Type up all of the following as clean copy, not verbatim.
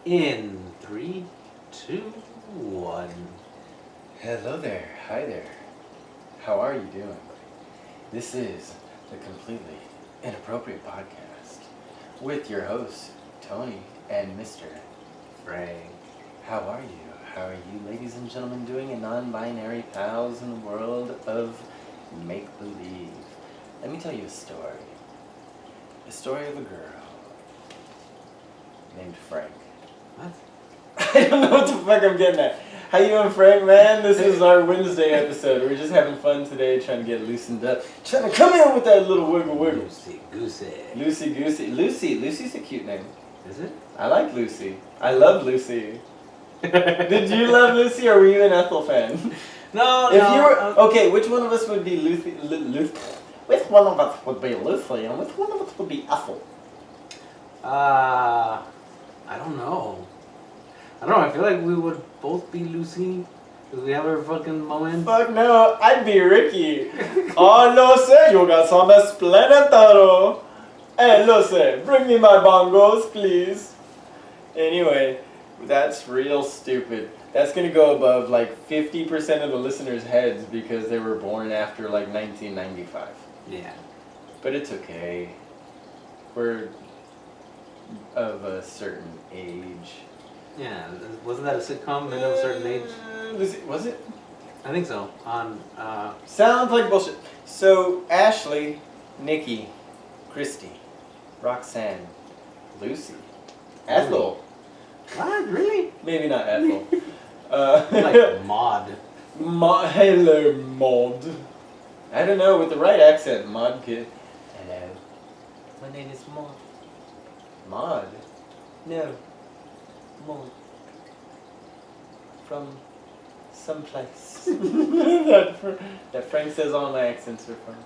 In 3, 2, 1. Hello there, hi there. How are you doing? This is the Completely Inappropriate podcast with your hosts, Tony and Mr. Frank. How are you? How are you, ladies and gentlemen, doing, and non-binary pals in the world of make-believe? Let me tell you a story. A story of a girl named Frank. What? I don't know what the fuck I'm getting at. How you doing, Frank, man? This is our Wednesday episode. We're just having fun today, trying to get loosened up. Trying to come in with that little wiggle wiggle. Lucy Goosey. Lucy Goosey. Lucy's a cute name. Is it? I like Lucy. I love Lucy. Did you love Lucy, or were you an Ethel fan? No, If you were... Okay, which one of us would be Lucy? Which one of us would be Lucy, and which one of us would be Ethel? I don't know. I feel like we would both be Lucy. Because we have our fucking moments. Fuck no, I'd be Ricky. Oh, no, sir, you got some esplenitaro. Hey, Lucy, bring me my bongos, please. Anyway, that's real stupid. That's gonna go above like 50% of the listeners' heads because they were born after like 1995. Yeah. But it's okay. We're of a certain age. Yeah, wasn't that a sitcom of a certain age? Was it? I think so. On, Sounds like bullshit. So, Ashley, Nikki, Christy, Roxanne, Lucy, Ethel. What? Really? Maybe not Ethel. Like Maud. Hello, Maud. I don't know, with the right accent, Maud kid. Hello. My name is Maud. Maud? No. Maud. From someplace. that Frank says all my accents are from.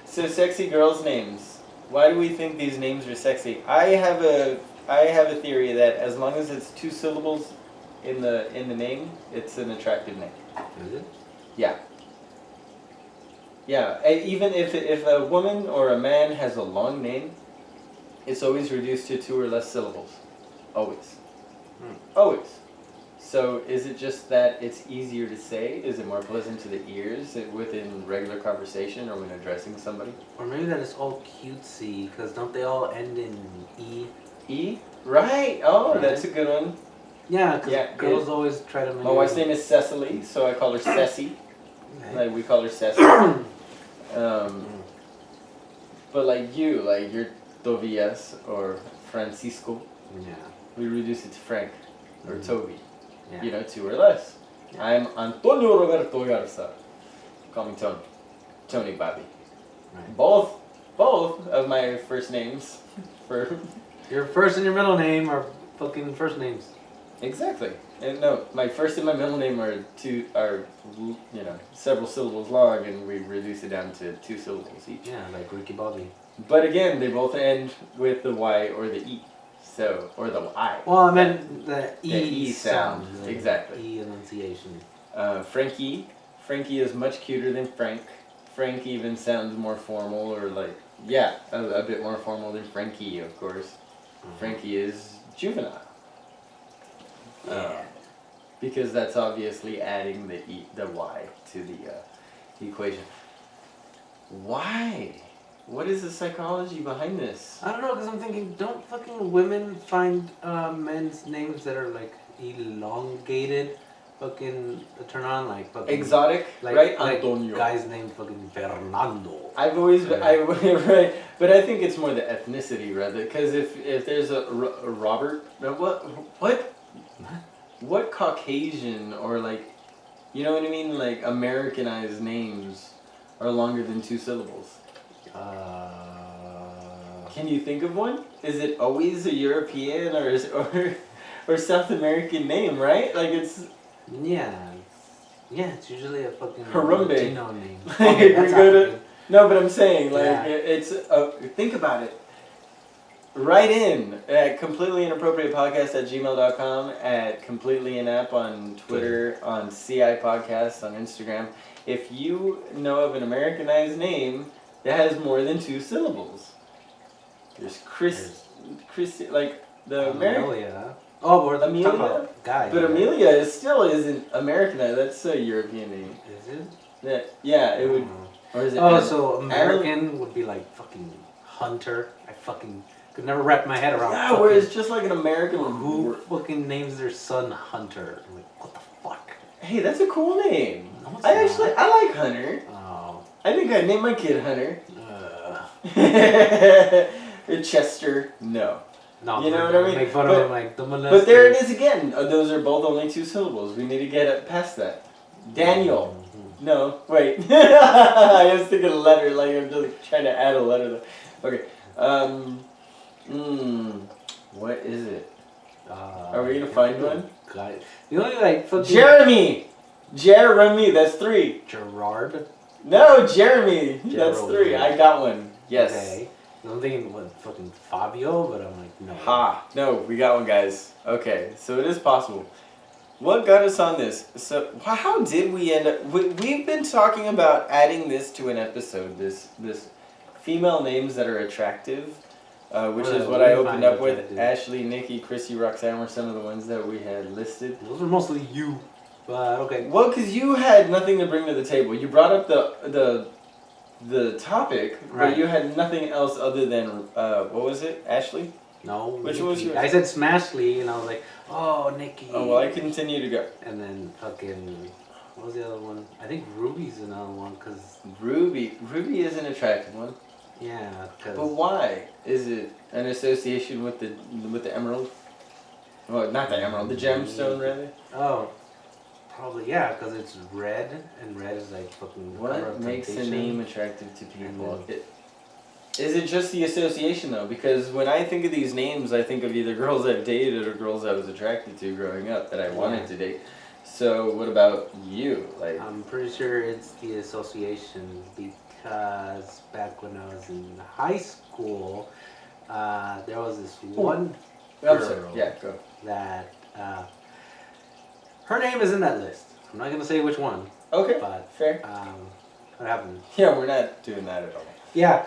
So, sexy girls' names. Why do we think these names are sexy? I have a theory that as long as it's 2 syllables in the name, it's an attractive name. Is it? Yeah. Yeah. Even if a woman or a man has a long name, it's always reduced to 2 or less syllables. Always. Always. So is it just that it's easier to say? Is it more pleasant to the ears within regular conversation or when addressing somebody? Or maybe that it's all cutesy, because don't they all end in E? E? Right. Oh, Right. That's a good one. Yeah, because girls always try to make... My wife's name is Cecily, so I call her Ceci. Okay. Like, we call her Ceci. But like you're Tobias or Francisco. Yeah. We reduce it to Frank or Toby. Yeah. You know, 2 or less. Yeah. I'm Antonio Roberto Garza. Call me Tony. Tony Bobby. Right. Both of my first names for... Your first and your middle name are fucking first names. Exactly. And no, my first and my middle name are several syllables long, and we reduce it down to 2 syllables each. Yeah, like Ricky Bobby. But again, they both end with the Y or the E. So, or the I. Well, I meant the E sound. the Exactly. E enunciation. Frankie. Frankie is much cuter than Frank. Frank even sounds more formal, or like, yeah, a bit more formal than Frankie, of course. Frankie is juvenile. Because that's obviously adding the Y to the equation. Why? What is the psychology behind this? I don't know, because I'm thinking, don't fucking women find men's names that are like elongated fucking turn on, like fucking Exotic, like, right? Like Antonio. guy's named fucking Fernando. I've always been, right, but I think it's more the ethnicity rather, because if there's a Robert, what Caucasian or like, you know what I mean, like Americanized names are longer than 2 syllables? Can you think of one? Is it always a European or South American name, right? Like it's... Yeah, it's usually a fucking Harambe. Latino name. Okay, that's African. No, but I'm saying, like, Yeah. it's... think about it. Write in at completelyinappropriatepodcast@gmail.com, at completelyinapp on Twitter, on CI Podcast, on Instagram. If you know of an Americanized name that has more than 2 syllables. There's Chris, like, The American. Amelia. Oh, we're talking Amelia? about guy. But Amelia still isn't American. That's a European name. Is it? Yeah, it would. Or is it? Oh, so American would be like fucking Hunter. I fucking could never wrap my head around. Yeah, where it's just like an American. Who fucking names their son Hunter? I'm like, what the fuck? Hey, that's a cool name. No, it's I not. like Hunter. Oh. I think I'd name my kid Hunter. Chester, no. No, you know what I mean? Make fun of him like the molester. But there it is again. Those are both only 2 syllables. We need to get past that. Daniel. Mm-hmm. No, wait. I was thinking a letter, like I'm just trying to add a letter. Okay. What is it? Are we gonna find one? God. The only like fucking Jeremy, that's 3. Gerard. No, Jeremy. That's Gerald. 3. I got one. Yes. Okay. I'm thinking what fucking Fabio, but I'm like no. Ha! No, we got one, guys. Okay, so it is possible. What got us on this? So how did we end up? We've been talking about adding this to an episode. This female names that are attractive, which is what I opened up with. Attractive. Ashley, Nikki, Chrissy, Roxanne were some of the ones that we had listed. Those are mostly you, but okay. Well, because you had nothing to bring to the table. You brought up the topic, Right. but you had nothing else other than what was it, Ashley? No. Which Nikki. was yours? I said Smashly, and I was like, oh, Nikki. Oh well, I continue to go. And then fucking, what was the other one? I think Ruby's another one, cause Ruby is an attractive one. yeah, cause. But why? Is it an association with the emerald? Well, not the emerald, the gemstone rather. Oh, probably yeah, cause it's red, and red is like fucking. the color What of makes a temptation. name attractive to people? then- Is it just the association though? Because when I think of these names, I think of either girls I've dated or girls I was attracted to growing up that I wanted to date. So what about you? Like, I'm pretty sure it's the association because back when I was in high school, there was this one I'm sorry. girl Yeah, go. that her name is in that list. I'm not gonna say which one, Okay, but fair. what happened? Yeah, we're not doing that at all. Yeah.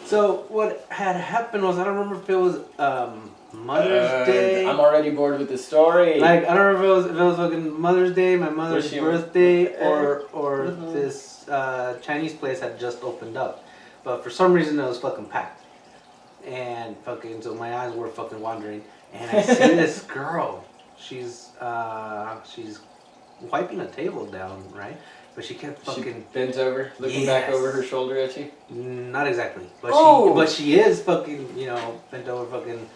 So what had happened was I don't remember if it was Mother's Day. I'm already bored with the story. Like I don't remember if it was fucking Mother's Day, my mother's Was she- birthday, or Mhm. this Chinese place had just opened up, but for some reason it was fucking packed, and fucking so my eyes were fucking wandering, and I see this girl. She's wiping a table down, right? But she kept She fucking bent over, looking back Yes. over her shoulder at you. not exactly, but Oh! she is fucking bent over fucking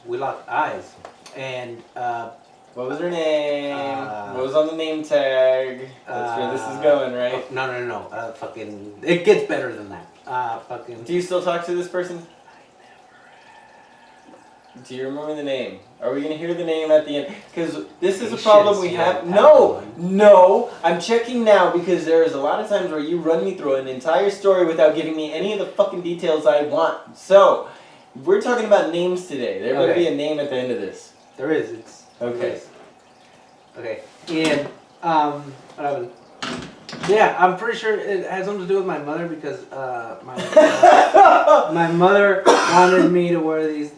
we locked eyes, and What was her name? Uh, what was on the name tag? That's where this is going, right? no, fucking it gets better than that. Fucking Do you still talk to this person? Do you remember the name? Are we gonna hear the name at the end? Because this is a problem we Patience, have. yeah, No, I'm checking now because there is a lot of times where you run me through an entire story without giving me any of the fucking details I want. So, we're talking about names today. There better be a name at the end of this. there is. It's Okay. Okay, and what happened? Yeah, I'm pretty sure it has something to do with my mother because my mother wanted me to wear these.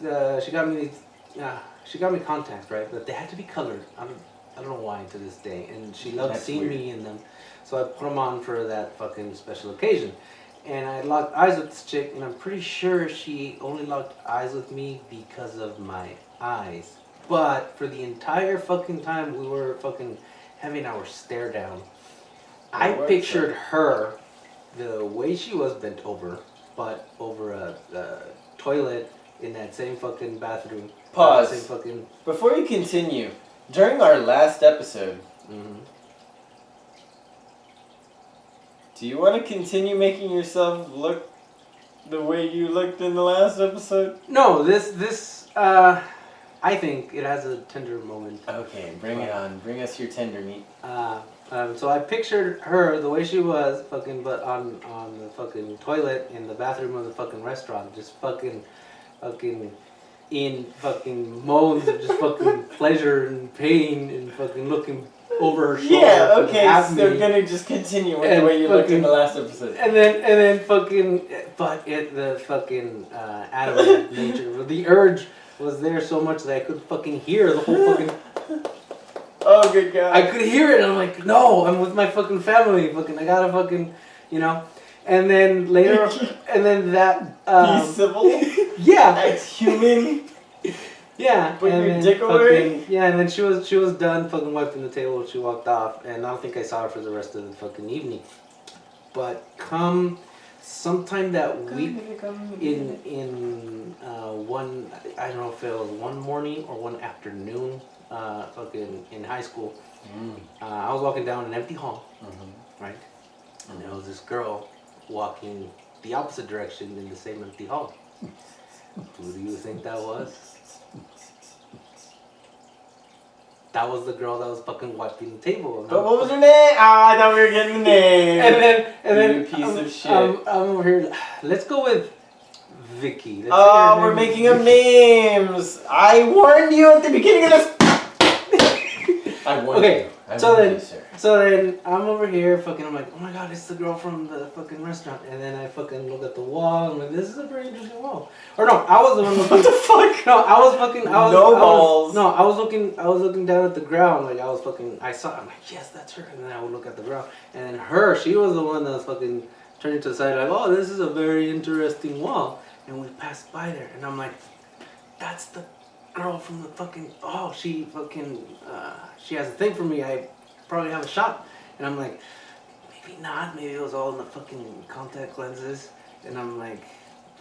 She got me these. She got me contacts, right? But they had to be colored. I don't know why to this day. And she loved That's seeing weird. me in them, so I put them on for that fucking special occasion. And I locked eyes with this chick, and I'm pretty sure she only locked eyes with me because of my eyes. But for the entire fucking time we were fucking having our stare down, I What pictured her the way she was bent over, but over a toilet in that same fucking bathroom. Pause. Same fucking. Before you continue, during our last episode, do you want to continue making yourself look the way you looked in the last episode? No, this I think it has a tender moment. Okay, bring it on. Bring us your tender meat. So I pictured her the way she was, fucking, but on the fucking toilet in the bathroom of the fucking restaurant, just fucking in fucking moans of just fucking pleasure and pain and fucking looking over her shoulder. Yeah, okay, at so they're me. gonna just continue with And the way you looked in fucking- the last episode. And then fucking, but the fucking animal nature, the urge was there so much that I could fucking hear the whole fucking. Oh, good God. I could hear it. And I'm like, no, I'm with my fucking family. Fucking, I gotta fucking, you know. And then later, and then that. Be civil. Yeah. As human. Yeah. Put and your then dick away? Yeah, and then she was done fucking wiping the table. She walked off, and I don't think I saw her for the rest of the fucking evening. But come sometime that week, in one, I don't know if it was one morning or one afternoon, fucking in high school, I was walking down an empty hall, right, and there was this girl walking the opposite direction in the same empty hall. Who do you think that was? That was the girl that was fucking wiping the table. But what was her name? Ah, I thought we were getting the name. And then You piece of shit. I'm over here. Let's go with Vicky. Let's say Oh, her we're name is making up Vicky. names. I warned you at the beginning of this. I warned Okay, you. I so warned then- you, sir. So then I'm over here fucking, I'm like, oh my god, it's the girl from the fucking restaurant. And then I fucking look at the wall, I'm like, this is a very interesting wall. Or no, I was the one What looking. the fuck? No, I was fucking. I was, No I was, balls. No, I was looking down at the ground. Like I was fucking. I saw. I'm like, yes, that's her. And then I would look at the ground, and then her. She was the one that was fucking turning to the side. Like, oh, this is a very interesting wall. And we passed by there, and I'm like, that's the girl from the fucking. Oh, she fucking. She has a thing for me. I probably have a shot. And I'm like, maybe not. Maybe it was all in the fucking contact lenses. And I'm like,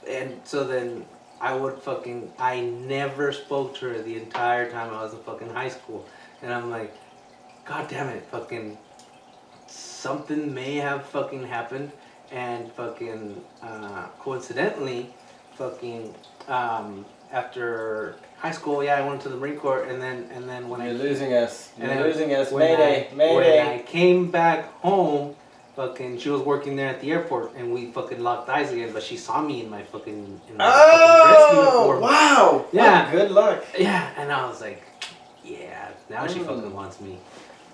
and so then. I never spoke to her the entire time I was in fucking high school. And I'm like, god damn it, fucking, something may have fucking happened. And fucking, coincidentally, fucking, after high school, yeah, I went to the Marine Corps. And then when You're losing us. You're and losing us. when Mayday. When Mayday. I came back home, fucking, she was working there at the airport, and we fucking locked eyes again. But she saw me in my fucking fucking dress Oh, uniform. wow. Yeah. What good luck. Yeah, and I was like, yeah, now she fucking wants me.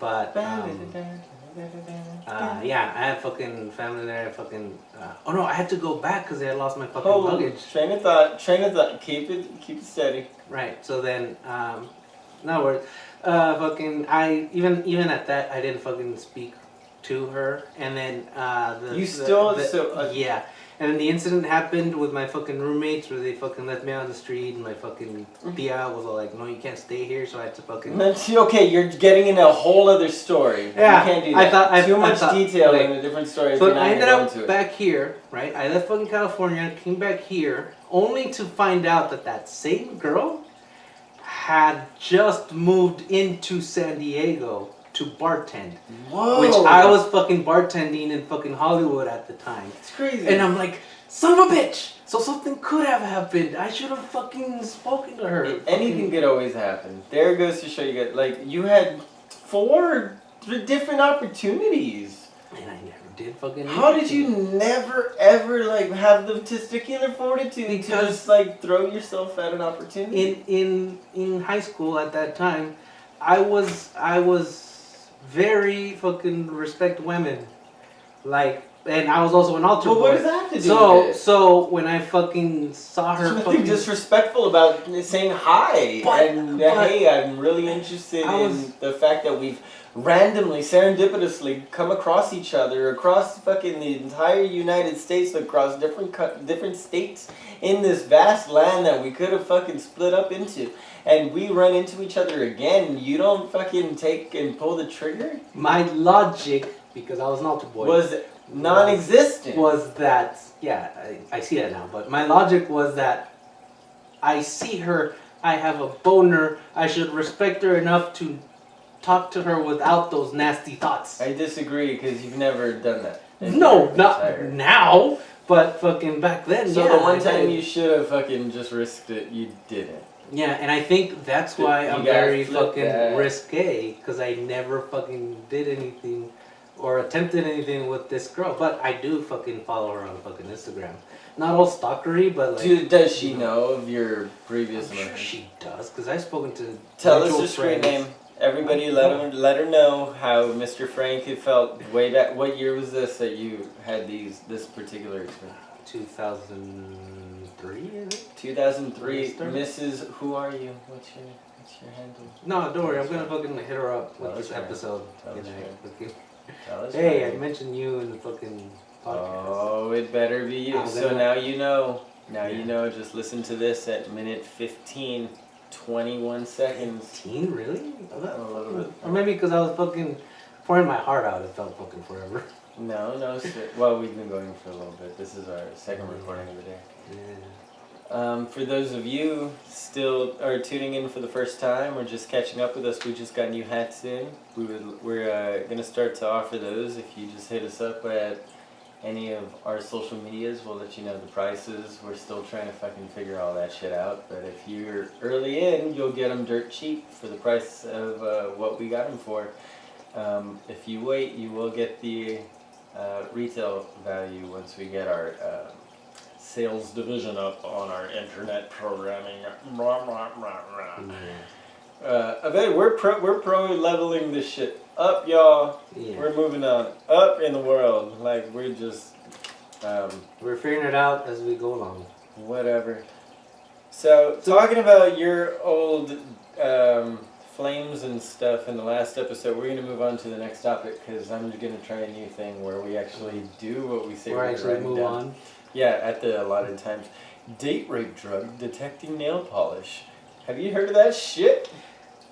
But yeah, I had fucking family there. Fucking oh no, I had to go back because I had lost my fucking luggage. Train of thought. Train of thought. Keep it steady. Right. So then, no worries. Fucking, I even at that, I didn't fucking speak to her, and then yeah, and then the incident happened with my fucking roommates where they fucking left me out on the street, and my fucking tia was all like, no, you can't stay here, so I had to fucking. Okay, you're getting into a whole other story. Yeah, You can't do that. Too much detail like, in a different story. So if you're not I ended gonna go up into it. back here, right? I left fucking California, came back here, only to find out that same girl had just moved into San Diego to bartend. Whoa. Which I was fucking bartending in fucking Hollywood at the time. It's crazy. And I'm like, son of a bitch! So something could have happened. I should have fucking spoken to her. Anything could always happen. There goes to show you had 4 different opportunities. And I never did fucking. How did you never ever have the testicular fortitude to just throw yourself at an opportunity? In high school at that time, I was very fucking respect women, and I was also an altar boy. But what does that have to do with it? So when I fucking saw her, There's nothing fucking disrespectful about saying hi But- hey, I'm really interested in the fact that we've randomly, serendipitously come across each other across fucking the entire United States, across different states in this vast land that we could have fucking split up into, and we run into each other again. You don't fucking take and pull the trigger? my logic, because I was an altar boy, Was non-existent. was that, yeah, I see that now, but my logic was that I see her, I have a boner, I should respect her enough to talk to her without those nasty thoughts. I disagree because you've never done that. No, not now, but fucking back then. So yeah, the one I time did. you should have fucking just risked it, you didn't. Yeah, and I think that's why You I'm gotta very flip fucking that. risque, because I never fucking did anything or attempted anything with this girl. But I do fucking follow her on fucking Instagram. Not all stalkery, but like. Does she know of your previous I'm sure emotions? she does, because I've spoken to. Tell us mutual her screen friends. name Everybody, let her know how Mr. Frank had felt way back. What year was this that you had this particular experience? 2003, is it? 2003. Mrs. Who are you? What's your handle? No, don't worry. I'm gonna fucking hit her up with this episode. Hey, I mentioned you in the fucking podcast. Oh, it better be you. So now you know. Now you know. Just listen to this at minute 15, 21 seconds. 15, really? A little bit. Or maybe because I was fucking pouring my heart out. It felt fucking forever. No. Well, we've been going for a little bit. This is our second recording of the day. Yeah. For those of you still are tuning in for the first time or just catching up with us, we just got new hats in. We're gonna start to offer those. If you just hit us up at any of our social medias, we'll let you know the prices. We're still trying to fucking figure all that shit out. But if you're early in, you'll get them dirt cheap for the price of what we got them for. If you wait, you will get the retail value once we get our sales division up on our internet programming. We're pro leveling this shit up, y'all. Yeah. We're moving on up in the world. Like we're just We're figuring it out as we go along. Whatever. So talking about your old flames and stuff in the last episode, we're gonna move on to the next topic because I'm gonna try a new thing where we actually do what we say. Or actually move on. Yeah, at the allotted times. Date rape drug detecting nail polish. Have you heard of that shit?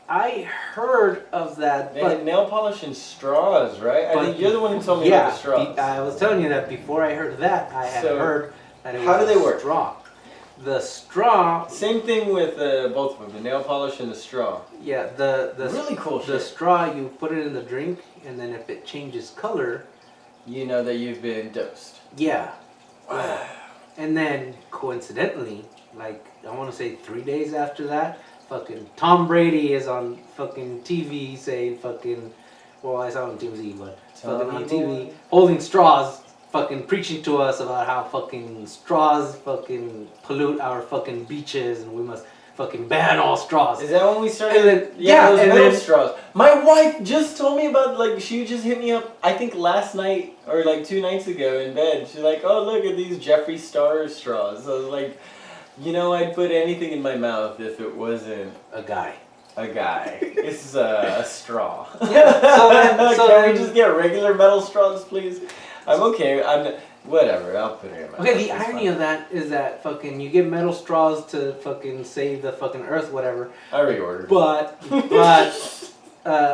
I heard of that, They but had nail polish and straws, right? I think you're the one who told me about the straws. I was telling you that before I heard that. I had heard that it was how do they work? Straw. The straw. Same thing with both of them, the nail polish and the straw. Yeah, the really cool the shit. straw, you put it in the drink, and then if it changes color, you know that you've been dosed. Yeah. Wow. And then coincidentally, like I want to say 3 days after that, fucking Tom Brady is on fucking TV saying fucking, well I saw it on TV, but fucking on TV holding straws, fucking preaching to us about how fucking straws fucking pollute our fucking beaches and we must fucking ban all straws. Is that when we started? Then, yeah, those and metal then, straws. My wife just told me about, like, she just hit me up, I think last night, or like 2 nights ago in bed. She's like, oh, look at these Jeffree Star straws. I was like, you know, I'd put anything in my mouth if it wasn't a guy. This is a straw. Yeah, Can we just get regular metal straws, please? I'm okay. Whatever, I'll put it in my mouth. Okay, the irony of that is that fucking you get metal straws to fucking save the fucking earth, whatever. I reordered. But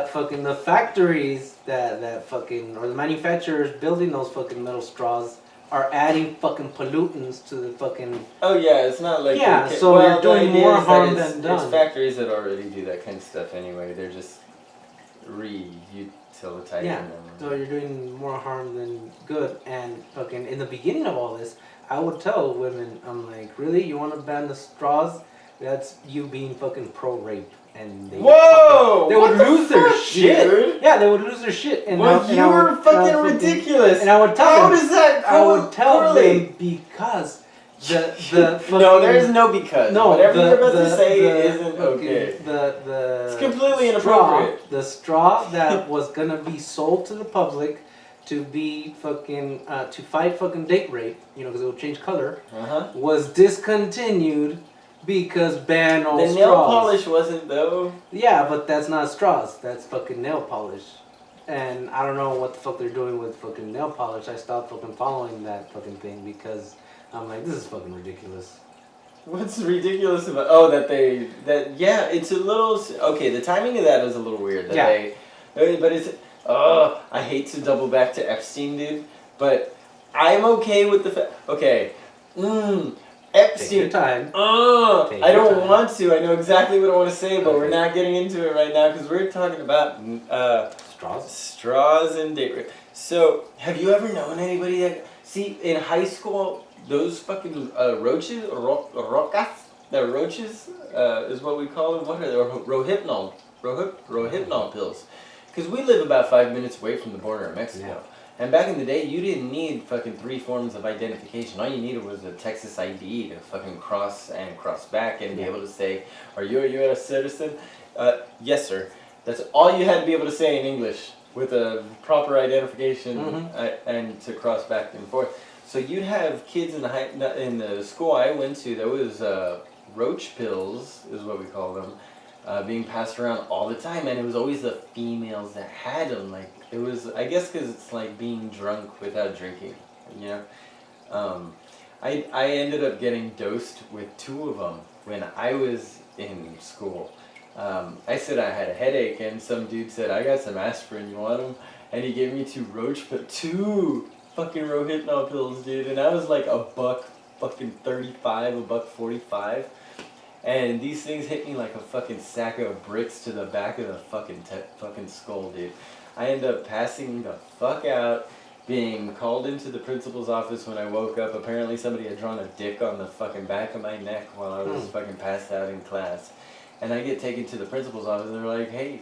fucking the factories that fucking, or the manufacturers building those fucking metal straws are adding fucking pollutants to the fucking... Oh yeah, it's not like... Yeah, so you're doing more harm than done. It's factories that already do that kind of stuff anyway. They're just re-utilitizing them. So you're doing more harm than good. And fucking in the beginning of all this, I would tell women, I'm like, really? You want to ban the straws? That's you being fucking pro-rape. And they would lose their shit. Dude? Yeah, they would lose their shit. And you were fucking ridiculous. And I would tell them. How does that I would tell them because the fucking, no, there is no because. No, whatever you're about to say isn't okay. It's completely inappropriate. The straw that was gonna be sold to the public to be fucking to fight fucking date rape, you know, because it would change color, was discontinued. Because ban all straws. The nail polish wasn't though. Yeah, but that's not straws. That's fucking nail polish. And I don't know what the fuck they're doing with fucking nail polish. I stopped fucking following that fucking thing because I'm like, this is fucking ridiculous. What's ridiculous about? Yeah, it's a little okay. The timing of that is a little weird. But it's I hate to double back to Epstein, dude. But I'm okay with the fact. Okay. Epstein. Take your time. I don't want to. I know exactly what I want to say, but we're not getting into it right now because we're talking about straws and date rape. So, have you ever known anybody that... See, in high school, those fucking roaches, rocas, the roaches is what we call them. What are they? Rohypnol pills. Because we live about 5 minutes away from the border of Mexico. Yeah. And back in the day, you didn't need fucking 3 forms of identification. All you needed was a Texas ID to fucking cross back and be able to say, are you a U.S. citizen? Yes, sir. That's all you had to be able to say in English with a proper identification and to cross back and forth. So you'd have kids in the school I went to. There was roach pills, is what we call them, being passed around all the time, and it was always the females that had them. Like it was, I guess, because it's like being drunk without drinking. You know, I ended up getting dosed with 2 of them when I was in school. I said I had a headache, and some dude said, I got some aspirin, you want them? And he gave me 2 fucking Rohypnol pills, dude, and I was like $1.35, $1.45, and these things hit me like a fucking sack of bricks to the back of the fucking skull, dude. I ended up passing the fuck out, being called into the principal's office when I woke up. Apparently somebody had drawn a dick on the fucking back of my neck while I was fucking passed out in class. And I get taken to the principal's office, and they're like, hey,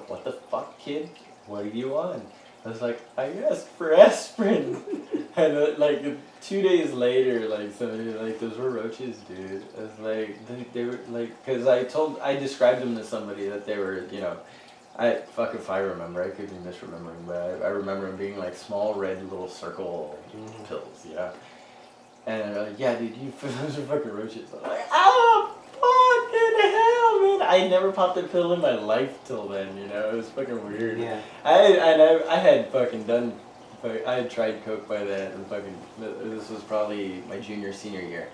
what the fuck, kid? What are you on? I was like, I asked for aspirin. And like 2 days later, like somebody was like, those were roaches, dude. I was like, they were like, because I described them to somebody that they were, you know, if I remember, I could be misremembering, but I remember them being like small red little circle pills, you know. And yeah, dude, those are fucking roaches. I'm like, oh, fucking hell, man. I never popped a pill in my life till then, you know. It was fucking weird. Yeah. I had fucking done, I had tried coke by then, and fucking, this was probably my senior year,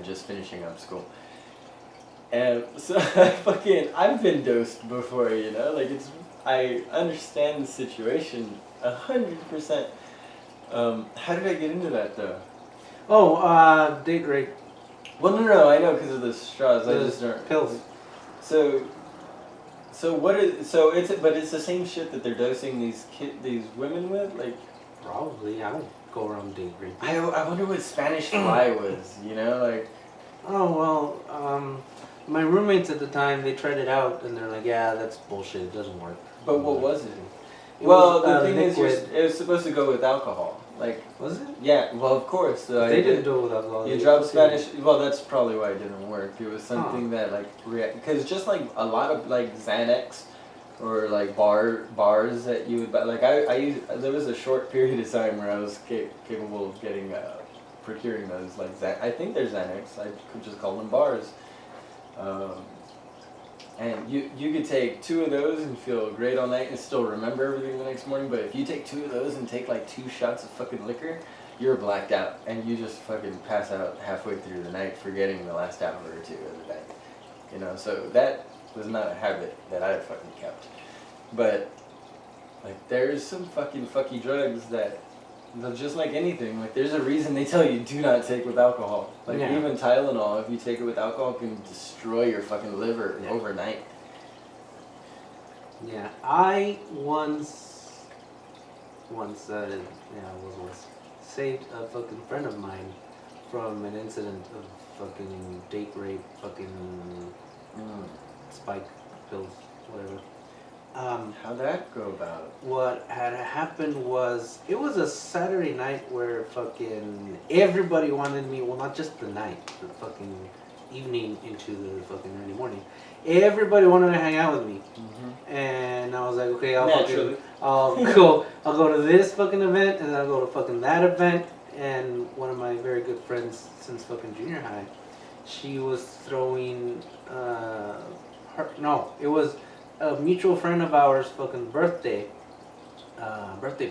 just finishing up school. And so I've been dosed before, you know, like I understand the situation 100%. How did I get into that though? Oh, date rape. Well, no, I know because of the straws. I just don't. Pills. So it's the same shit that they're dosing these women with, like. Probably. I don't go around date rape. I wonder what Spanish fly was, you know, like. Oh well, my roommates at the time, they tried it out and they're like, yeah, that's bullshit. It doesn't work. But what was it? Well, the thing liquid. is, it was supposed to go with alcohol. Like, was it? Yeah, well, of course. They didn't do it with alcohol. You dropped Spanish. Well, that's probably why it didn't work. It was something that like because just like a lot of like Xanax or like bars that you would buy. Like I used, there was a short period of time where I was capable of getting procuring those like I think they're Xanax. I could just call them bars. And you could take 2 of those and feel great all night and still remember everything the next morning. But if you take 2 of those and take like 2 shots of fucking liquor, you're blacked out and you just fucking pass out halfway through the night, forgetting the last hour or 2 of the night. You know, so that was not a habit that I fucking kept. But like, there's some fucking fucky drugs that. Just like anything, like there's a reason they tell you do not take with alcohol. Like even Tylenol, if you take it with alcohol, can destroy your fucking liver overnight. Yeah, I once saved a fucking friend of mine from an incident of fucking date rape, fucking spike pills, whatever. How'd that go about? What had happened was, it was a Saturday night where fucking everybody wanted me, well not just the night, the fucking evening into the fucking early morning. Everybody wanted to hang out with me. And I was like, okay, I'll go to this fucking event, and then I'll go to fucking that event. And one of my very good friends since fucking junior high, she was throwing, it was a mutual friend of ours' fucking birthday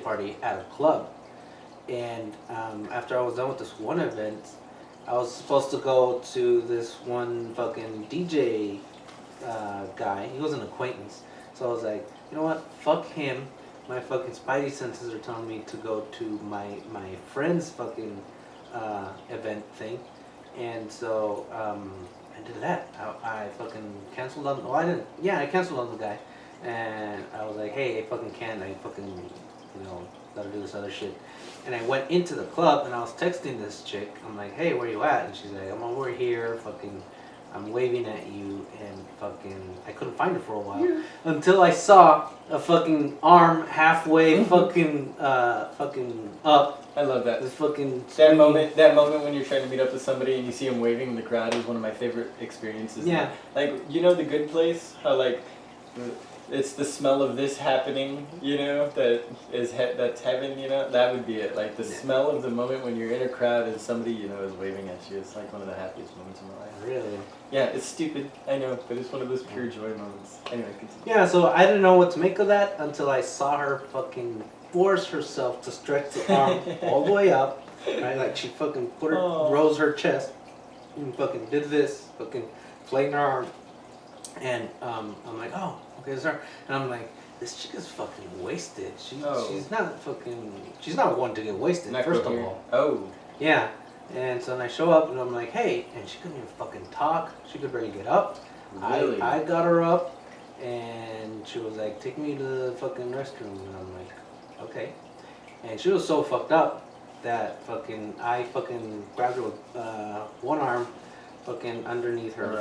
party at a club. And after I was done with this one event, I was supposed to go to this one fucking DJ guy. He was an acquaintance. So I was like, you know what? Fuck him. My fucking spidey senses are telling me to go to my friend's fucking event thing. And so I did that. I fucking canceled on. Oh, I didn't. Yeah, I canceled on the guy, and I was like, "Hey, I fucking can't. I fucking, gotta do this other shit." And I went into the club, and I was texting this chick. I'm like, "Hey, where you at?" And she's like, "I'm over here. Fucking, I'm waving at you." And fucking, I couldn't find her for a while until I saw a fucking arm halfway fucking up. I love that. This fucking that moment when you're trying to meet up with somebody and you see them waving in the crowd is one of my favorite experiences. Yeah. Like, you know The Good Place? How like it's the smell of this happening, you know, that's heaven, you know. That would be it. Like the smell of the moment when you're in a crowd and somebody, you know, is waving at you. It's like one of the happiest moments of my life. Really? Yeah, it's stupid, I know, but it's one of those pure joy moments. Anyway, continue. Yeah, so I didn't know what to make of that until I saw her fucking force herself to stretch the arm all the way up, right? Like she fucking put her, rose her chest and fucking did this, fucking flaying her arm. And I'm like, oh, okay, sorry. And I'm like, this chick is fucking wasted. She's not one to get wasted, first of all. Oh. Yeah. And so then I show up and I'm like, hey, and she couldn't even fucking talk. She could barely get up. Really? I got her up and she was like, take me to the fucking restroom. And I'm like, okay. And she was so fucked up that I fucking grabbed her with one arm fucking underneath her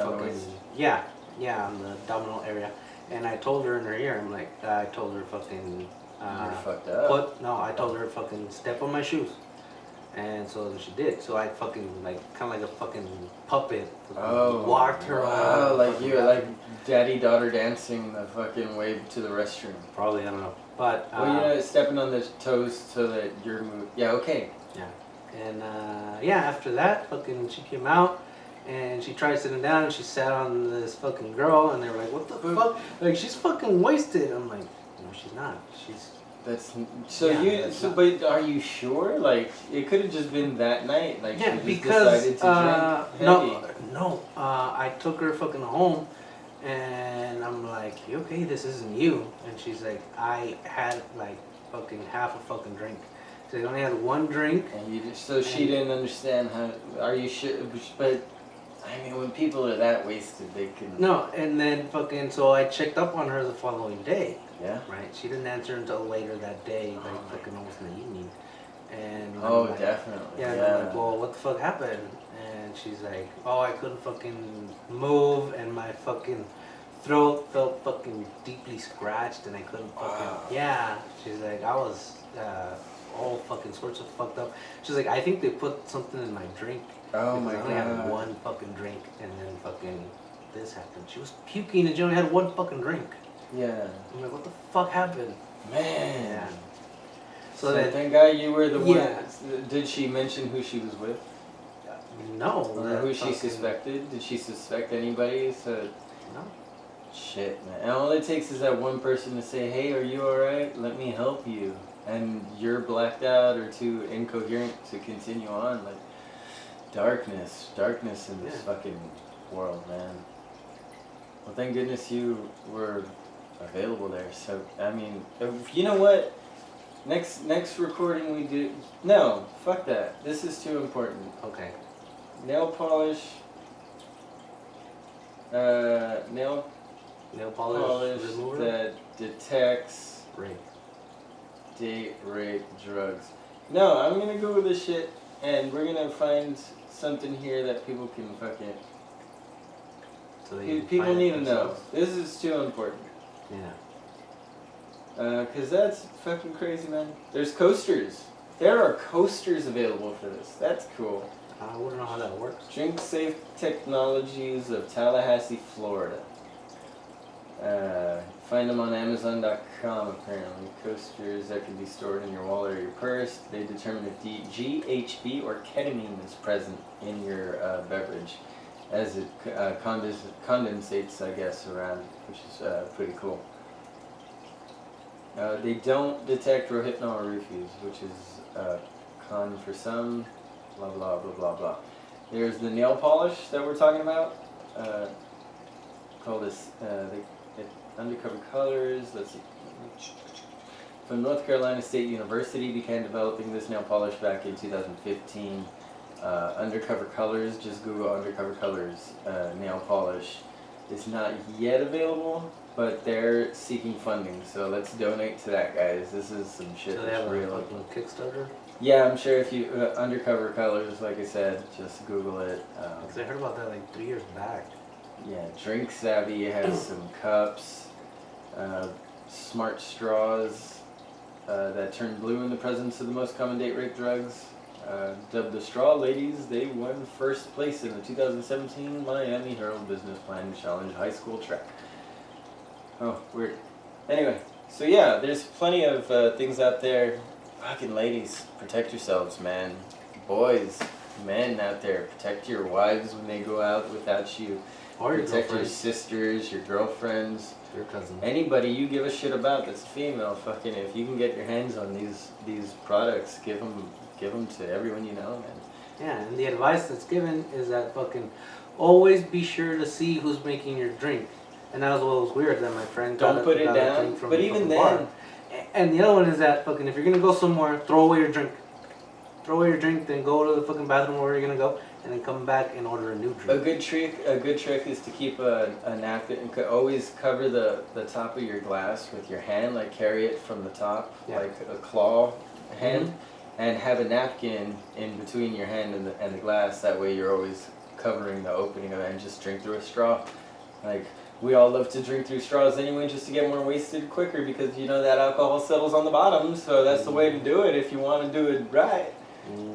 yeah, on the abdominal area. And I told her in her ear, I told her fucking you're fucked up. I told her fucking step on my shoes. And so she did. So I fucking kind of like a fucking puppet. Walked her around. Like you were like daddy-daughter dancing the fucking way to the restroom. Probably, I don't know. But well, you know, stepping on the toes so that you're moving. Yeah, okay. Yeah. And after that, fucking she came out and she tried sitting down and she sat on this fucking girl and they were like, what the fuck? Like, she's fucking wasted. I'm like, no, she's not. She's... That's so. But are you sure? Like, it could have just been that night. Like, yeah, she just because decided to drink. No. I took her fucking home, and I'm like, you okay? This isn't you. And she's like, I had like fucking half a fucking drink. So I only had one drink. And she didn't understand how. Are you sure? But I mean, when people are that wasted, they can. No, and then fucking. So I checked up on her the following day. Yeah. Right. She didn't answer until later that day, like fucking almost in the evening. And definitely. Yeah. And I'm like, well, what the fuck happened? And she's like, oh, I couldn't fucking move, and my fucking throat felt fucking deeply scratched, and I couldn't fucking. Yeah. She's like, I was all fucking sorts of fucked up. She's like, I think they put something in my drink. Oh my god. I only had one fucking drink, and then fucking this happened. She was puking, and she only had one fucking drink. Yeah. I'm like, what the fuck happened? Man. Yeah. So thank God you were the one. Did she mention who she was with? No. Or who she suspected? Did she suspect anybody? So. No. Shit, man. And all it takes is that one person to say, hey, are you alright? Let me help you. And you're blacked out or too incoherent to continue on. Like, darkness in this fucking world, man. Well, thank goodness you were available there. So, I mean, you know what? Next recording we do... No, fuck that. This is too important. Okay. Nail polish... nail polish remover? that detects... Rape. Date, rape, drugs. No, I'm gonna Google this shit, and we're gonna find something here that people can fucking... So people need to know. This is too important. Yeah. Cause that's fucking crazy, man. There's coasters. There are coasters available for this. That's cool. I wouldn't know how that works. Drink Safe Technologies of Tallahassee, Florida. Find them on Amazon.com apparently. Coasters that can be stored in your wallet or your purse. They determine if GHB or ketamine is present in your beverage as it condensates, I guess, around, which is pretty cool. They don't detect Rohypnol or Rufuse, which is con for some, blah blah blah blah blah. There's the nail polish that we're talking about, called this Undercover Colors. Let's see. From North Carolina State University, began developing this nail polish back in 2015. Undercover Colors, just Google Undercover Colors nail polish. It's not yet available, but they're seeking funding, so let's donate to that, guys. This is some shit that's that's real. Like a Kickstarter? Yeah, I'm sure if you Undercover Colors, like I said, just Google it. Because I heard about that like 3 years back. Yeah, Drink Savvy has some cups, smart straws that turn blue in the presence of the most common date rape drugs. Dubbed the Straw Ladies, they won first place in the 2017 Miami Herald Business Plan Challenge High School Track. Oh, weird. Anyway, so yeah, there's plenty of things out there. Fucking ladies, protect yourselves, man. Boys, men out there, protect your wives when they go out without you. Or your Protect your girlfriend. sisters, your girlfriends, Your cousin. anybody you give a shit about that's female. Fucking, if you can get your hands on these products, give them to everyone you know, man. Yeah, and the advice that's given is that fucking always be sure to see who's making your drink. And that was what was weird that my friend Don't put it got a down, drink from but the even fucking then- bar. And the other one is that fucking if you're gonna go somewhere, throw away your drink. Throw away your drink, then go to the fucking bathroom where you're gonna go, and then come back and order a new A drink. good trick is to keep a napkin and always cover the top of your glass with your hand, like carry it from the top, Yeah. like a claw hand, and have a napkin in between your hand and the glass. That way you're always covering the opening of it, and just drink through a straw. Like, we all love to drink through straws anyway, just to get more wasted quicker, because you know that alcohol settles on the bottom, so that's the way to do it if you want to do it right.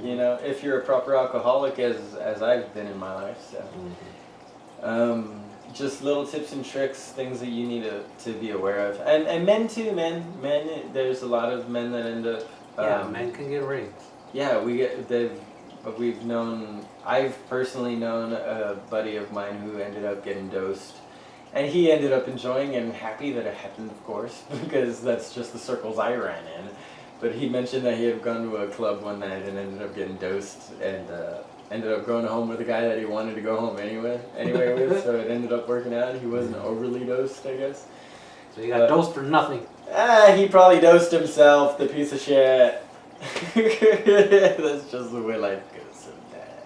You know, if you're a proper alcoholic, as I've been in my life. So, just little tips and tricks, things that you need to be aware of, and men too. Men. There's a lot of men that end up. Yeah, men can get raped. Yeah, we've known. I've personally known a buddy of mine who ended up getting dosed. And he ended up enjoying and happy that it happened, of course, because that's just the circles I ran in. But he mentioned that he had gone to a club one night and ended up getting dosed, and ended up going home with a guy that he wanted to go home anyway with, so it ended up working out. He wasn't overly dosed, I guess. So you got dosed for nothing. He probably dosed himself, the piece of shit. That's just the way life goes sometimes.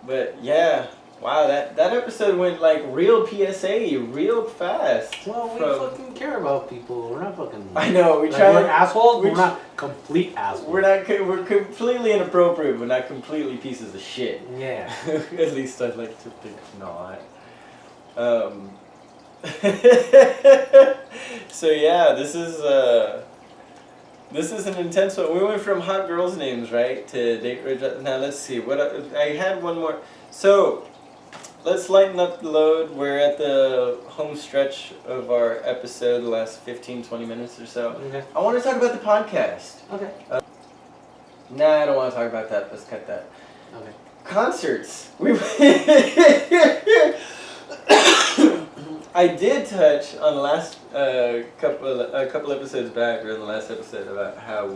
But yeah. Wow, that episode went like real PSA, real fast. Well, we fucking care about people. We're not fucking. I know, we like, try. We're assholes. we We're not complete assholes. We're completely inappropriate, but not completely pieces of shit. Yeah. At least I'd like to think not. So yeah, this is an intense one. We went from hot girls' names, right, to date. Now let's see. What I had one more. So. Let's lighten up the load. We're at the home stretch of our episode, the last 15-20 minutes or so. Okay. I want to talk about the podcast. Okay. Nah, I don't want to talk about that. Let's cut that. Okay. Concerts. I did touch on the last couple episodes back, or in the last episode, about how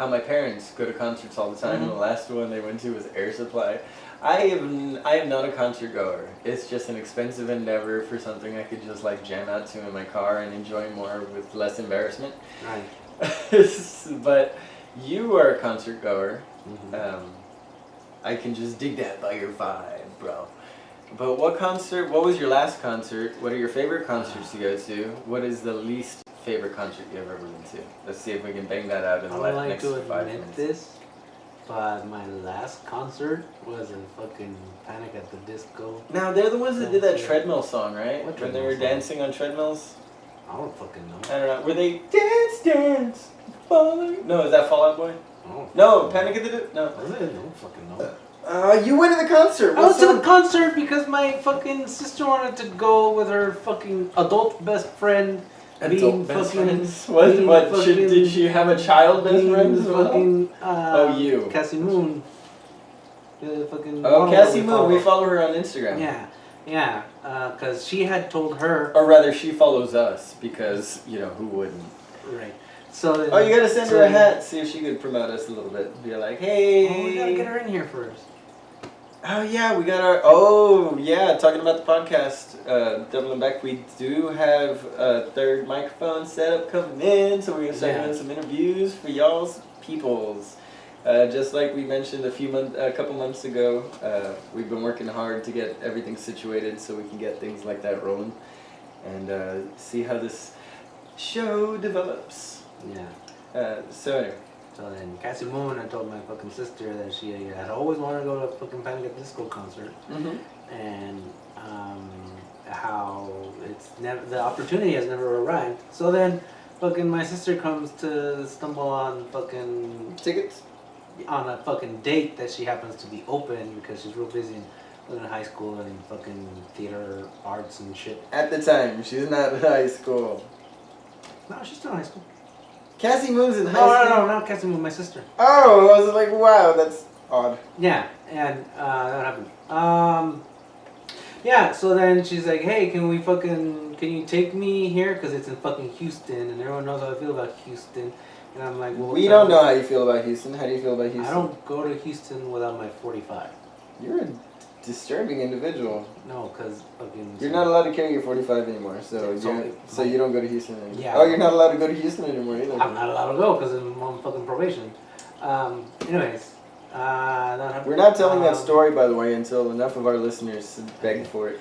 my parents go to concerts all the time. Mm-hmm. And the last one they went to was Air Supply. I am not a concert goer. It's just an expensive endeavor for something I could just like jam out to in my car and enjoy more with less embarrassment. Right. But you are a concert goer. Mm-hmm. I can just dig that by your vibe, bro. But what was your last concert? What are your favorite concerts to go to? What is the least favorite concert you've ever been to? Let's see if we can bang that out in the I would like next to 5 admit minutes. this, but my last concert was in fucking Panic at the Disco. Now, they're the ones that did that treadmill song, right? What When they treadmill were song? dancing on treadmills? I don't fucking know. I don't know. Were they dance, falling? No, is that Fall Out Boy? I don't No, fucking Panic at the know. No. Was it? I don't fucking know. You went to the concert. I went to the concert because my fucking sister wanted to go with her fucking adult best friend. Adult best fucking- friends? What? being What? fucking- Did she have a child best being friend as well? fucking, you. Cassie Moon. The fucking Oh, model Cassie that Moon. We follow her on Instagram. Yeah. Because she had told her. Or rather, she follows us because, who wouldn't? Right. So then, Oh, you gotta send her a hat. See if she could promote us a little bit. Be like, hey. Oh, we gotta get her in here first. Oh yeah, we got our. Oh yeah, talking about the podcast, doubling back. We do have a third microphone setup coming in, so we're gonna start doing some interviews for y'all's peoples. Just like we mentioned a couple months ago, we've been working hard to get everything situated so we can get things like that rolling, and see how this show develops. Yeah. So anyway. So then Cassie Moon, I told my fucking sister that she had always wanted to go to a fucking Panic at the Disco concert, and how the opportunity has never arrived. So then, fucking my sister comes to stumble on fucking Tickets? on a fucking date that she happens to be open because she's real busy in in high school and fucking theater arts and shit. At the time, she's not in high school. No, she's still in high school. Cassie moves in high No, school? not Cutsie with my sister. Oh, I was like, wow, that's odd. Yeah, and that happened. Yeah, so then she's like, hey, can you take me here? Because it's in fucking Houston, and everyone knows how I feel about Houston. And I'm like, well, We don't know how you feel about Houston. How do you feel about Houston? I don't go to Houston without my 45. You're a disturbing individual. No, because fucking... You're not allowed to carry your 45 anymore, so you don't go to Houston anymore. Yeah. Oh, you're not allowed to go to Houston anymore either. I'm not allowed to go because I'm on fucking probation. Anyways, that happened. We're not telling that story, by the way, until enough of our listeners beg for it.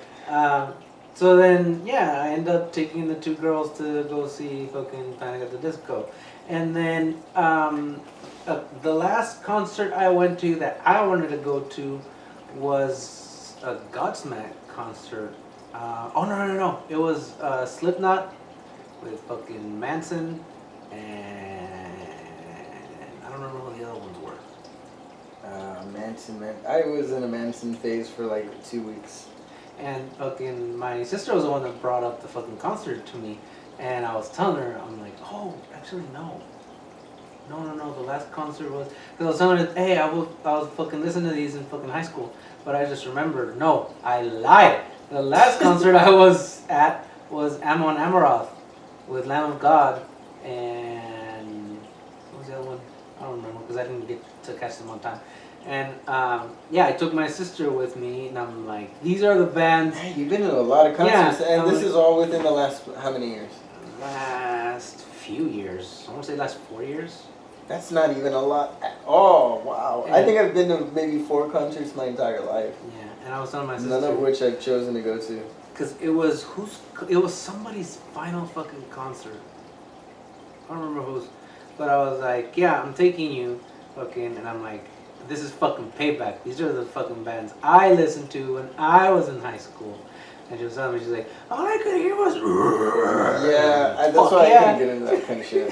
So then, yeah, I end up taking the two girls to go see fucking Panic at the Disco. And then the last concert I went to that I wanted to go to was a Godsmack concert. No. It was Slipknot with fucking Manson and I don't remember who the other ones were. Manson. I was in a Manson phase for like 2 weeks. And fucking my sister was the one that brought up the fucking concert to me. And I was telling her, I'm like, oh, actually, no. No, the last concert was... Because I was telling her, hey, I was fucking listening to these in fucking high school. But I just remembered, no, I lied. The last concert I was at was Amon Amaroth with Lamb of God. And... what was the other one? I don't remember because I didn't get to catch them on time. And yeah, I took my sister with me, and I'm like, these are the bands. Hey, you've been to a lot of concerts, Yeah, and this is all within the last how many years? Last few years. I want to say last 4 years. That's not even a lot at all. Wow. Yeah. I think I've been to maybe 4 concerts my entire life. Yeah, and I was telling my sister. None of which I've chosen to go to. Because it was somebody's final fucking concert. I don't remember whose, but I was like, yeah, I'm taking you, fucking, and I'm like, this is fucking payback. These are the fucking bands I listened to when I was in high school. And she was telling me, she's like, all I could hear was... Yeah, that's why I couldn't get into that kind of shit.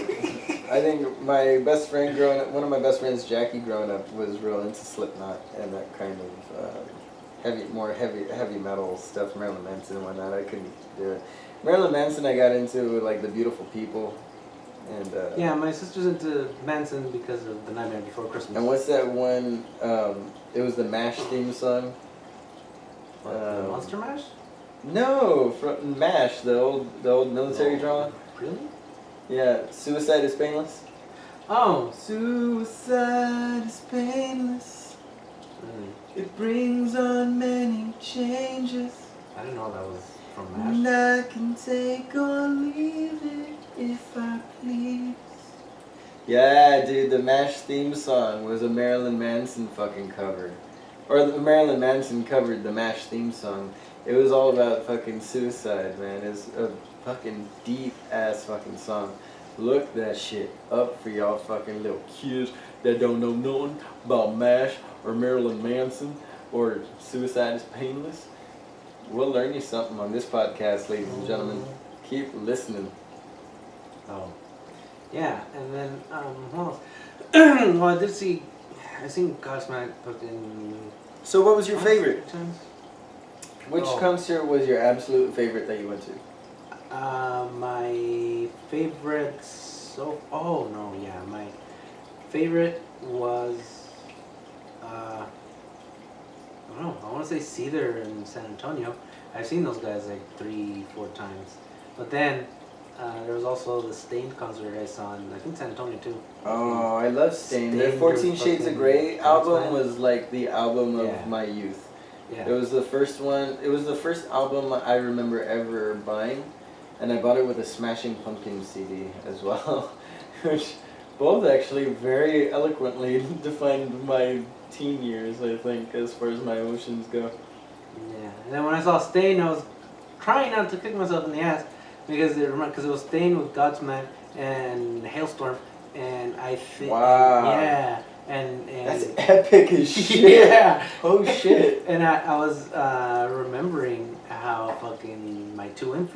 I think my best friend growing up, one of my best friends, Jackie, growing up, was real into Slipknot and that kind of heavy metal stuff, Marilyn Manson and whatnot. I couldn't do it. Marilyn Manson I got into with like The Beautiful People. And yeah, my sister's into Manson because of The Nightmare Before Christmas. And what's that one? It was the MASH theme song. The Monster Mash? No, from MASH, the old military drama. Really? Yeah, Suicide is Painless. Oh. Suicide is painless. Really? It brings on many changes. I didn't know that was from MASH. And I can take or leave it if I please. Yeah, dude, the MASH theme song was a Marilyn Manson fucking cover. Or the Marilyn Manson covered the MASH theme song. It was all about fucking suicide, man. It's a fucking deep ass fucking song. Look that shit up for y'all fucking little kids that don't know nothing about MASH or Marilyn Manson or Suicide is Painless. We'll learn you something on this podcast, ladies and gentlemen. Keep listening. Oh. Yeah, and then, what else? Well, I seen Godsmack fucking... So what was your favorite? Times. Which concert was your absolute favorite that you went to? My favorite my favorite was, I don't know, I want to say Cedar in San Antonio. I've seen those guys like 3-4 times. But then, there was also the Stained concert I saw in, I think, San Antonio too. Oh, I love Stained. Their 14 Shades of Grey album was like the album of my youth. Yeah. It was the first one. It was the first album I remember ever buying, and I bought it with a Smashing Pumpkins CD as well, which both actually very eloquently defined my teen years, I think, as far as my emotions go. Yeah, and then when I saw Stain, I was trying not to kick myself in the ass because it was Stain with Godsmack and Hailstorm, and I think and that's epic as shit. Yeah. Oh shit. And I was remembering how fucking my two current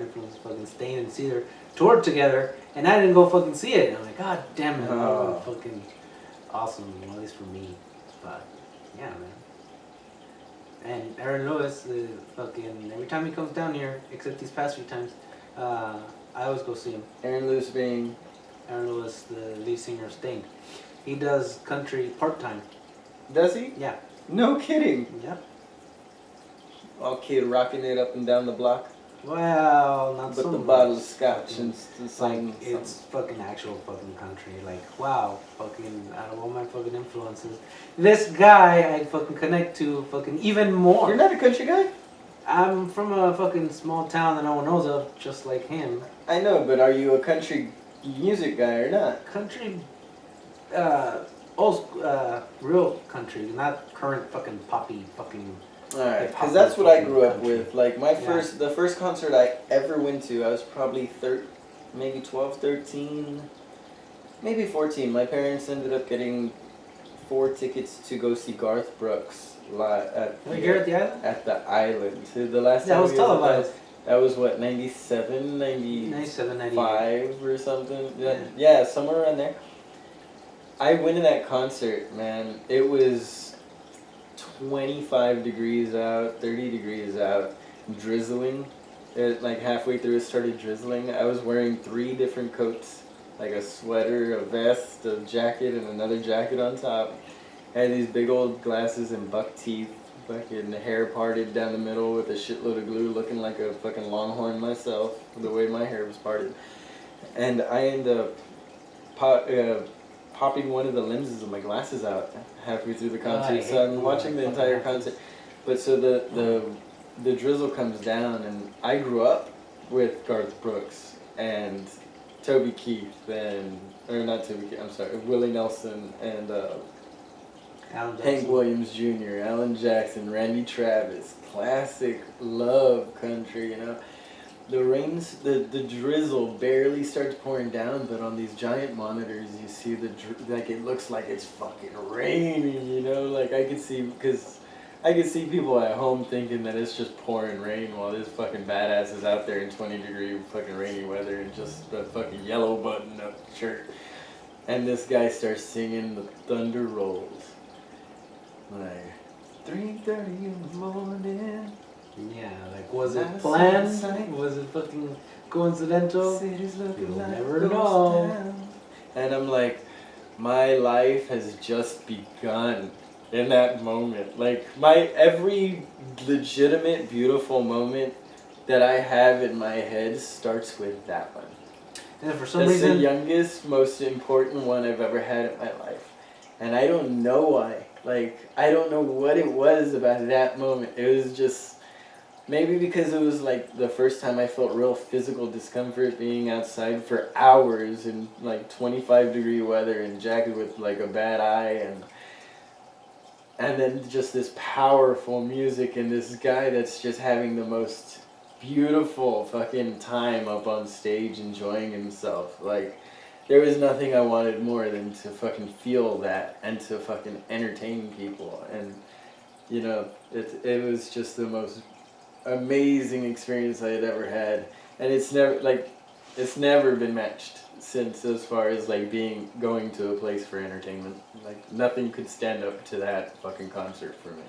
influences, fucking Stain and Cedar, toured together, and I didn't go fucking see it. And I'm like, God damn it, that would fucking awesome, at least for me. But yeah, man. And Aaron Lewis, fucking every time he comes down here, except these past few times, I always go see him. Aaron Lewis being... Aaron Lewis, the lead singer of Sting. He does country part-time. Does he? Yeah. No kidding. Yep. All kid rocking it up and down the block. Well, not But so the much. bottle of scotch and Like, something. it's fucking actual fucking country. Like, wow, fucking, out of all my fucking influences, this guy I fucking connect to fucking even more. You're not a country guy? I'm from a fucking small town that no one knows of, just like him. I know, but are you a country music guy or not? Country, real country, not current fucking poppy fucking. Alright, Hip-hop because that's what I fucking grew up country. with. Like, my Yeah. the first concert I ever went to, I was probably maybe 12, 13, maybe 14. My parents ended up getting 4 tickets to go see Garth Brooks at Here at the island? at the island. The last That time was we was at televised. that was what, 97, 95 97, 98. or something? Yeah. Yeah, somewhere around there. I went to that concert, man. It was 25 degrees out, 30 degrees out, drizzling. Like halfway through it started drizzling. I was wearing 3 different coats, like a sweater, a vest, a jacket, and another jacket on top. I had these big old glasses and buck teeth, fucking hair parted down the middle with a shitload of glue, looking like a fucking longhorn myself, the way my hair was parted. And I ended up popping one of the lenses of my glasses out halfway through the concert, so I'm watching the entire concert. But so the drizzle comes down, and I grew up with Garth Brooks and Toby Keith or not Toby Keith, I'm sorry, Willie Nelson and Alan Hank Jackson. Williams Jr., Alan Jackson, Randy Travis, classic love country, you know. The drizzle barely starts pouring down, but on these giant monitors, you see like it looks like it's fucking raining, you know. Like I could see people at home thinking that it's just pouring rain while this fucking badass is out there in 20-degree fucking rainy weather in just a fucking yellow button-up shirt, and this guy starts singing "The Thunder Rolls," like 3:30 in the morning. Yeah, like, was Not it a planned? sight. Was it fucking coincidental? City's looking You'll like never ghost know. town. And I'm like, my life has just begun in that moment. Like, my every legitimate, beautiful moment that I have in my head starts with that one. And for some That's reason, the youngest, most important one I've ever had in my life. And I don't know why. Like, I don't know what it was about that moment. It was just... Maybe because it was like the first time I felt real physical discomfort being outside for hours in like 25-degree weather and jacket with like a bad eye, and then just this powerful music and this guy that's just having the most beautiful fucking time up on stage enjoying himself. Like, there was nothing I wanted more than to fucking feel that and to fucking entertain people. And you know, it was just the most amazing experience I had ever had, and it's never been matched since, as far as like going to a place for entertainment. Like, nothing could stand up to that fucking concert for me.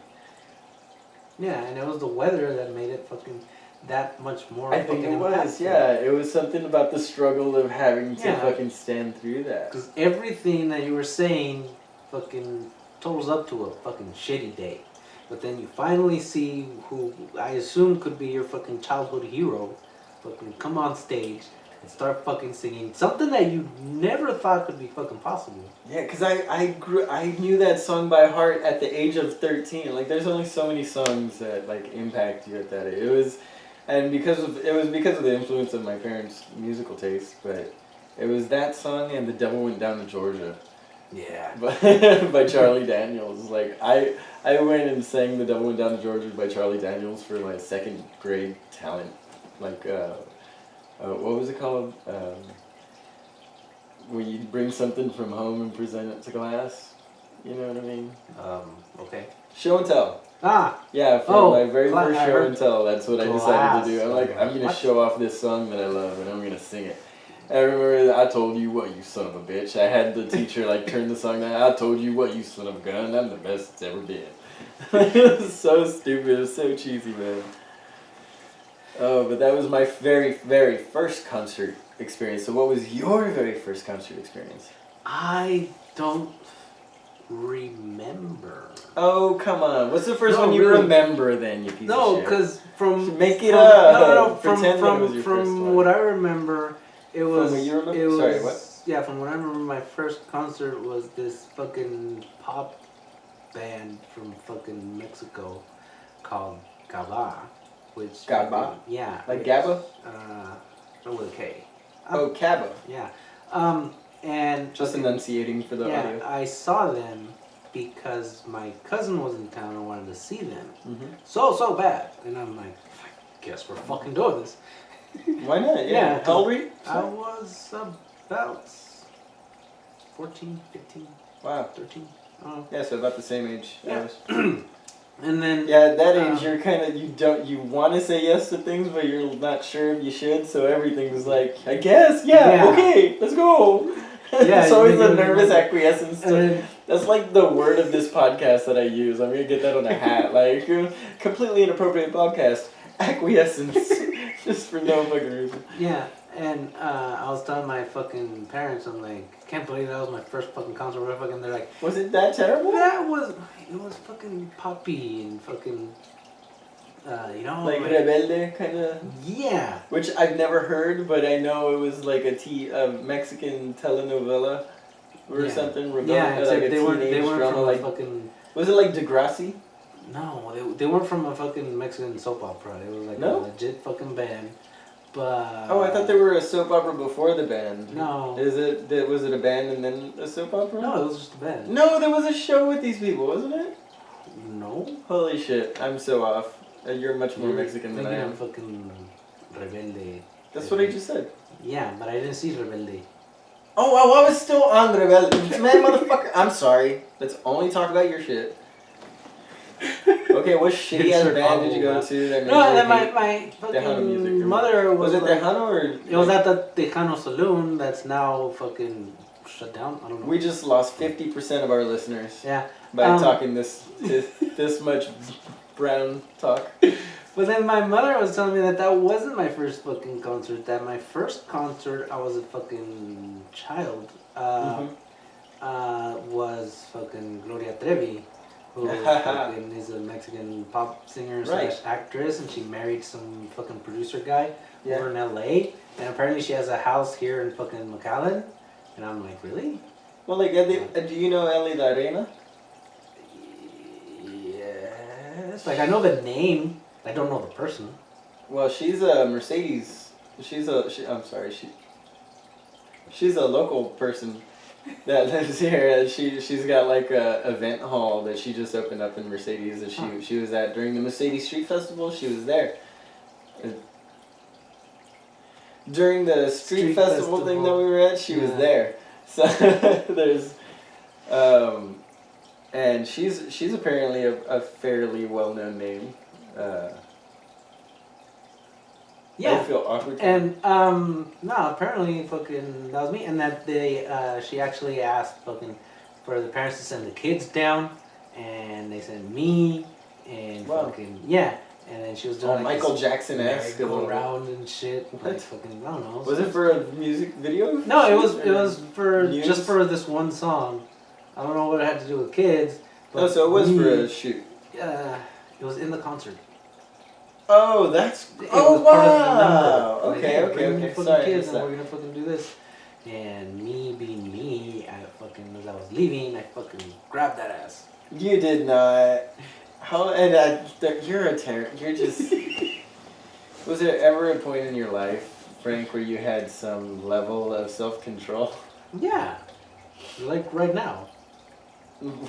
yeah, and it was the weather that made it fucking that much more. I think fucking it was, impactful. yeah. It was something about the struggle of having to Yeah. fucking stand through that. Because everything that you were saying fucking totals up to a fucking shitty day. But then you finally see who I assume could be your fucking childhood hero fucking come on stage and start fucking singing something that you never thought could be fucking possible. Yeah, because I knew that song by heart at the age of 13. Like, there's only so many songs that like impact you at that age. It was because of the influence of my parents' musical taste, but it was that song and "The Devil Went Down to Georgia." Yeah. by Charlie Daniels. Like, I went and sang "The Devil Went Down to Georgia" by Charlie Daniels for my 2nd grade talent. Like, what was it called? Where you bring something from home and present it to class. You know what I mean? Okay. Show and tell. Ah! Yeah, for my very I first show heard and tell, that's what I decided class. to do. I'm like, I'm going to What? show off this song that I love, and I'm going to sing it. I remember that I told you what, you son of a bitch. I had the teacher like turn the song down. I told you what, you son of a gun. I'm the best it's ever been. It was so stupid. It was so cheesy, man. Oh, but that was my very, very first concert experience. So what was your very first concert experience? I don't remember. Oh, come on. What's the first No, one you really. remember then, you piece No, of shit? because from Make it from, up. No, Pretend that it was your from first one. what I remember, it was. what you remember? It was. Sorry, what? Yeah, from what I remember, my first concert was this fucking pop band from fucking Mexico called Gaba, which. Gaba? Yeah. Like which, Gabba? With a K. Oh, Cabba. Yeah. And Just enunciating for the yeah, audio. I saw them because my cousin was in town and wanted to see them. Mm-hmm. So bad. And I'm like, I guess we're fucking doing this. Why not? Yeah. Yeah. How old were you? I was about 14, 15, Wow. 13. I don't know. Yeah, so about the same age. Yeah. I was. And then Yeah, at that age, you're kind of you want to say yes to things, but you're not sure if you should. So everything's like, I guess, yeah. Okay, let's go. Yeah, It's always you- a nervous acquiescence. and then, That's like the word of this podcast that I use. I'm gonna get that on a hat. Like, completely inappropriate podcast. Acquiescence. Just for no fucking reason. yeah, and I was telling my fucking parents, I'm like, can't believe that was my first fucking concert. Whatever. Fucking, they're like, Was it that terrible? it was fucking poppy and fucking, Like Rebelde, kind of? yeah. Which I've never heard, but I know it was like a Mexican telenovela or Yeah. something. Rebelde, Yeah, except like a they weren't teenage drama. from Like, a fucking. was it like Degrassi? No, they weren't from a fucking Mexican soap opera. It was like No? a legit fucking band. But Oh, I thought they were a soap opera before the band. No. Was it a band and then a soap opera? No, it was just a band. No, there was a show with these people, wasn't it? No. Holy shit, I'm so off. You're much more Mexican than I Thinking am. of fucking Rebelde. That's what I just said. Yeah, but I didn't see Rebelde. Oh, I was still on Rebelde. Man, motherfucker. I'm sorry. Let's only talk about your shit. Okay, what shitty ass Insert band did you go audible, to that made No, you and then hate my Tejano music? fucking Or mother was was it like, Tejano or? It was at the Tejano Saloon that's now fucking shut down. I don't know. We just lost 50% of our listeners Yeah. by talking this much brown talk. But then my mother was telling me that wasn't my first fucking concert. That my first concert, I was a fucking child, was fucking Gloria Trevi, who fucking is a Mexican pop singer slash actress, and she married some fucking producer guy over in LA. And apparently she has a house here in fucking McAllen. And I'm like, really? Well, like, do you know Ellie La Arena? Yes. Like, I know the name. I don't know the person. Well, she's a Mercedes. She's a local person that lives here. And she's got like a event hall that she just opened up in Mercedes that she was at during the Mercedes Street Festival. She was there. During the street festival thing that we were at, she was there. So there's, and she's apparently a fairly well known name. Yeah. I feel awkward. And no, apparently fucking that was me, and that she actually asked fucking for the parents to send the kids down, and they sent me, and fucking and then she was doing like Michael Jackson-esque go around and shit. What? Like fucking I don't know. Was it for a music video? No, it was for news? just for this one song. I don't know what it had to do with kids. But So it was for a shoot. It was in the concert. Oh, that's. It Oh, was part of the wow. number. Like, Okay, hey, okay, bring okay. the fucking Sorry, I kids missed and that. we're gonna fucking do this. And me being me, as I was leaving, I fucking grabbed that ass. You did not. How and you're a terror. You're just. Was there ever a point in your life, Frank, where you had some level of self-control? Yeah, like right now.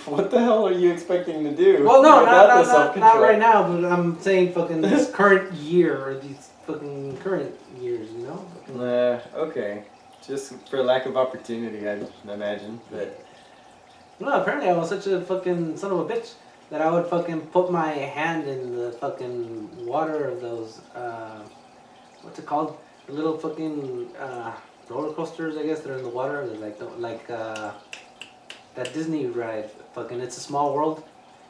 What the hell are you expecting to do? Well, no, without the not self-control? right now, but I'm saying fucking this current year or these fucking current years, you know? Okay. Just for lack of opportunity, I imagine. But No, apparently I was such a fucking son of a bitch that I would fucking put my hand in the fucking water of those, what's it called? The little fucking roller coasters, I guess, that are in the water. They're like that Disney ride, fucking It's a Small World.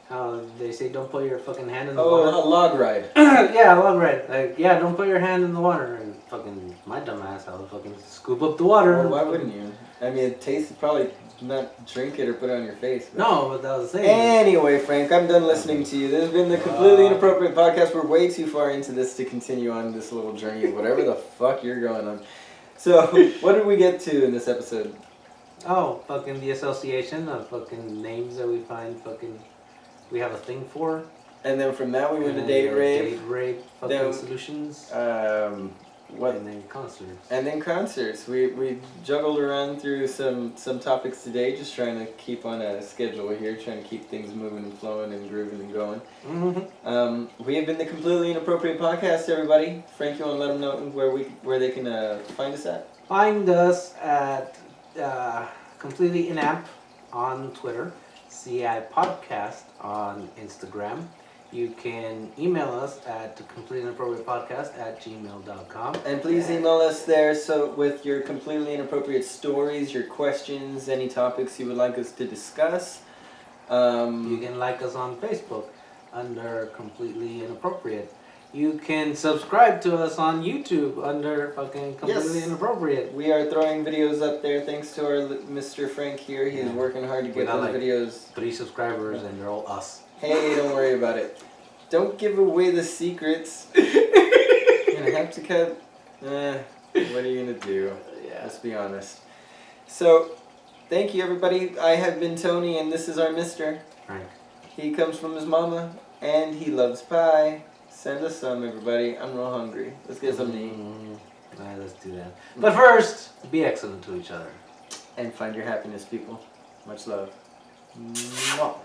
How they say don't put your fucking hand in the Oh, water. a log ride. Yeah, log ride. Like, yeah, don't put your hand in the water. And fucking my dumb ass, I would fucking scoop up the water. Well, and why fucking- wouldn't you? I mean, it tastes probably not drink it or put it on your face. But. No, but that was the thing. Anyway, Frank, I'm done listening to you. This has been the Completely Inappropriate Podcast. We're way too far into this to continue on this little journey of whatever the fuck you're going on. So, what did we get to in this episode? Oh, fucking the association of fucking names that we find fucking we have a thing for. And then from that we went to And date then rape. Date rape, fucking Then, solutions. What? And then concerts. And then concerts. We juggled around through some topics today, just trying to keep on a schedule here, trying to keep things moving and flowing and grooving and going. Mm-hmm. We have been the Completely Inappropriate Podcast, everybody. Frank, you want to let them know where they can find us at? Find us at Completely Inap on Twitter, CI Podcast on Instagram. You can email us at completelyinappropriatepodcast@gmail.com. And please email us there with your completely inappropriate stories, your questions, any topics you would like us to discuss. You can like us on Facebook under Completely Inappropriate. You can subscribe to us on YouTube under fucking Completely Yes. Inappropriate. We are throwing videos up there thanks to our Mr. Frank here. He's working hard to We get got those like videos. 3 subscribers and they're all us. Hey, don't worry about it. Don't give away the secrets. You're gonna have to cut. What are you gonna do? Yeah. Let's be honest. So, thank you everybody. I have been Tony and this is our Mister. Frank. He comes from his mama and he loves pie. Send us some, everybody. I'm real hungry. Let's get something to eat. Alright, let's do that. But first, be excellent to each other. And find your happiness, people. Much love. Mwah.